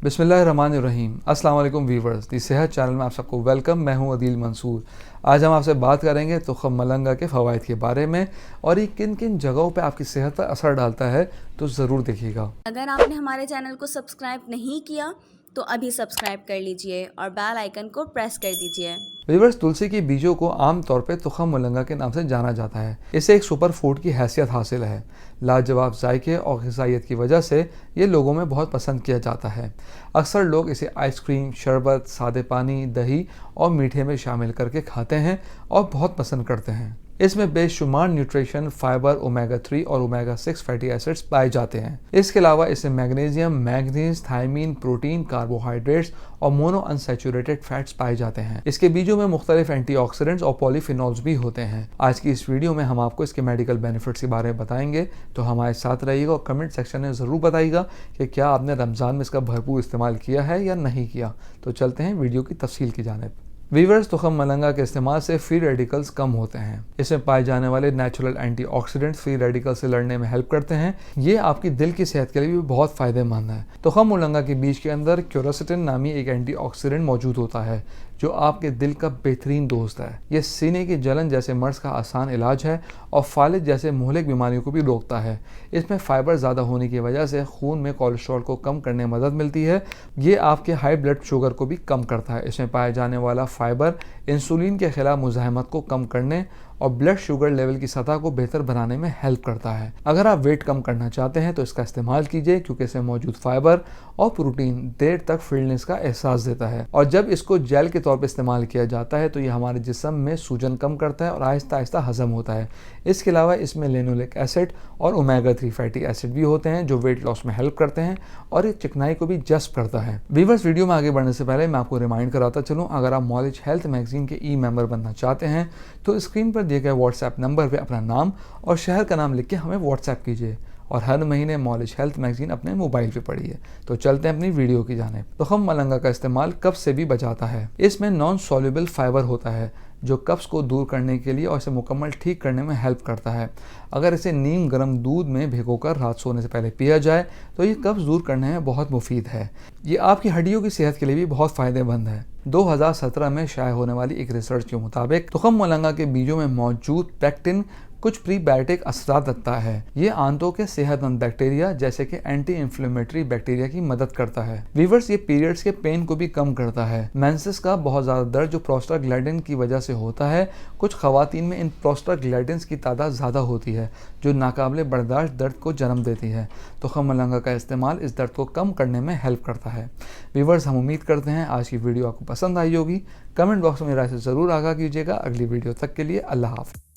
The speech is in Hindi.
बिस्मिल्लाहिर्रहमानिर्रहीम। अस्सलाम वालेकुम वीवर्स, दी सेहत चैनल में आप सबको वेलकम। मैं हूं अदील मंसूर। आज हम आपसे बात करेंगे तुखम मलंगा के फ़वाइद के बारे में और ये किन किन जगहों पे आपकी सेहत पर असर डालता है, तो ज़रूर देखिएगा। अगर आपने हमारे चैनल को सब्सक्राइब नहीं किया तो अभी सब्सक्राइब कर लीजिए और बेल आइकन को प्रेस कर दीजिए। वीवर्स, तुलसी के बीजों को आमतौर पे तुखम मलंगा के नाम से जाना जाता है। इसे एक सुपर फूड की हैसियत हासिल है। लाजवाब जायके और ग़िज़ाइयत की वजह से ये लोगों में बहुत पसंद किया जाता है। अक्सर लोग इसे आइसक्रीम, शरबत, सादे पानी, दही और मीठे में शामिल करके खाते हैं और बहुत पसंद करते हैं। इसमें बेशुमार न्यूट्रिशन, फाइबर, ओमेगा 3 और ओमेगा 6 फैटी एसिड्स पाए जाते हैं। इसके अलावा इसमें magnesium, manganese, thiamine, protein, carbohydrates और मोनो अनसैचुरेटेड फैट्स पाए जाते हैं। इसके बीजों में मुख्तलिफ एंटीऑक्सीडेंट्स और पॉलीफिनॉल्स भी होते हैं। आज की इस वीडियो में हम आपको इसके मेडिकल बेनिफिट्स के बारे में बताएंगे, तो हमारे साथ रहिएगा और कमेंट सेक्शन में ज़रूर बताइएगा कि क्या आपने रमज़ान में इसका भरपूर इस्तेमाल किया है या नहीं किया। तो चलते हैं वीडियो की तफसील की जानिब। वीवर्स, तुखम मलंगा के इस्तेमाल से फ्री रेडिकल्स कम होते हैं। इसमें पाए जाने वाले नेचुरल एंटीऑक्सीडेंट्स फ्री रेडिकल से लड़ने में हेल्प करते हैं। ये आपकी दिल की सेहत के लिए भी बहुत फ़ायदेमंद है। तुखम मलंगा के बीज के अंदर क्यूरासिटिन नामी एक एंटीऑक्सीडेंट मौजूद होता है जो आपके दिल का बेहतरीन दोस्त है। ये सीने की जलन जैसे मर्ज का आसान इलाज है और फालिज जैसे मुहलिक बीमारियों को भी रोकता है। इसमें फाइबर ज़्यादा होने की वजह से खून में कोलेस्ट्रॉल को कम करने में मदद मिलती है। ये आपके हाई ब्लड शुगर को भी कम करता है। इसमें पाए जाने वाला फाइबर इंसुलिन के खिलाफ मुज़ाहमत को कम करने और ब्लड शुगर लेवल की सतह को बेहतर बनाने में हेल्प करता है। अगर आप वेट कम करना चाहते हैं तो इसका इस्तेमाल कीजिए, क्योंकि इसमें मौजूद फाइबर और प्रोटीन देर तक फिटनेस का एहसास देता है। और जब इसको जेल के तौर पर इस्तेमाल किया जाता है तो ये हमारे जिस्म में सूजन कम करता है और आहिस्ता आहिस्ता हजम होता है। इसके अलावा इसमें लिनोलिक एसिड और ओमेगा 3 फैटी एसिड भी होते हैं जो वेट लॉस में हेल्प करते हैं और ये चिकनाई को भी जस्ब करता है। वीवर्स, वीडियो में आगे बढ़ने से पहले मैं आपको रिमाइंड कराता चलूँ, अगर आप नॉलेज हेल्थ मैगजीन के मेंबर बनना चाहते हैं तो स्क्रीन पर दिए गए व्हाट्सएप नंबर पे अपना नाम और शहर का नाम लिख के हमें व्हाट्सएप कीजिए और हर महीने नॉलेज हेल्थ मैगजीन अपने मोबाइल पे पढ़िए। तो चलते हैं अपनी वीडियो की जानिब। तुखम मलंगा का इस्तेमाल कब्ज से भी बचाता है। इसमें नॉन सॉल्युबल फाइबर होता है जो कब्ज को दूर करने के लिए और इसे मुकम्मल ठीक करने में हेल्प करता है। अगर इसे नीम गर्म दूध में भिगोकर रात सोने से पहले पिया जाए तो ये कब्ज दूर करने में बहुत मुफीद है। ये आपकी हड्डियों की सेहत के लिए भी बहुत फ़ायदेमंद है। 2017 में शाया होने वाली एक रिसर्च के मुताबिक तुखम मलंगा के बीजों में मौजूद पेक्टिन कुछ प्रीबायोटिक असरात रखता है। ये आंतों के सेहतमंद बैक्टीरिया जैसे कि एंटी इंफ्लेमेटरी बैक्टीरिया की मदद करता है। वीवर्स, ये पीरियड्स के पेन को भी कम करता है। मेंसेस का बहुत ज़्यादा दर्द जो प्रोस्टाग्लैंडिन की वजह से होता है, कुछ खवातीन में इन प्रोस्टाग्लैंडिन्स की तादाद ज़्यादा होती है जो नाकाबिले बर्दाश्त दर्द को जन्म देती है। तुखम मलंगा का इस्तेमाल इस दर्द को कम करने में हेल्प करता है। वीवर्स, हम उम्मीद करते हैं आज की वीडियो आपको पसंद आई होगी। कमेंट बॉक्स में राय से ज़रूर आगाह कीजिएगा। अगली वीडियो तक के लिए अल्लाह हाफ़िज़।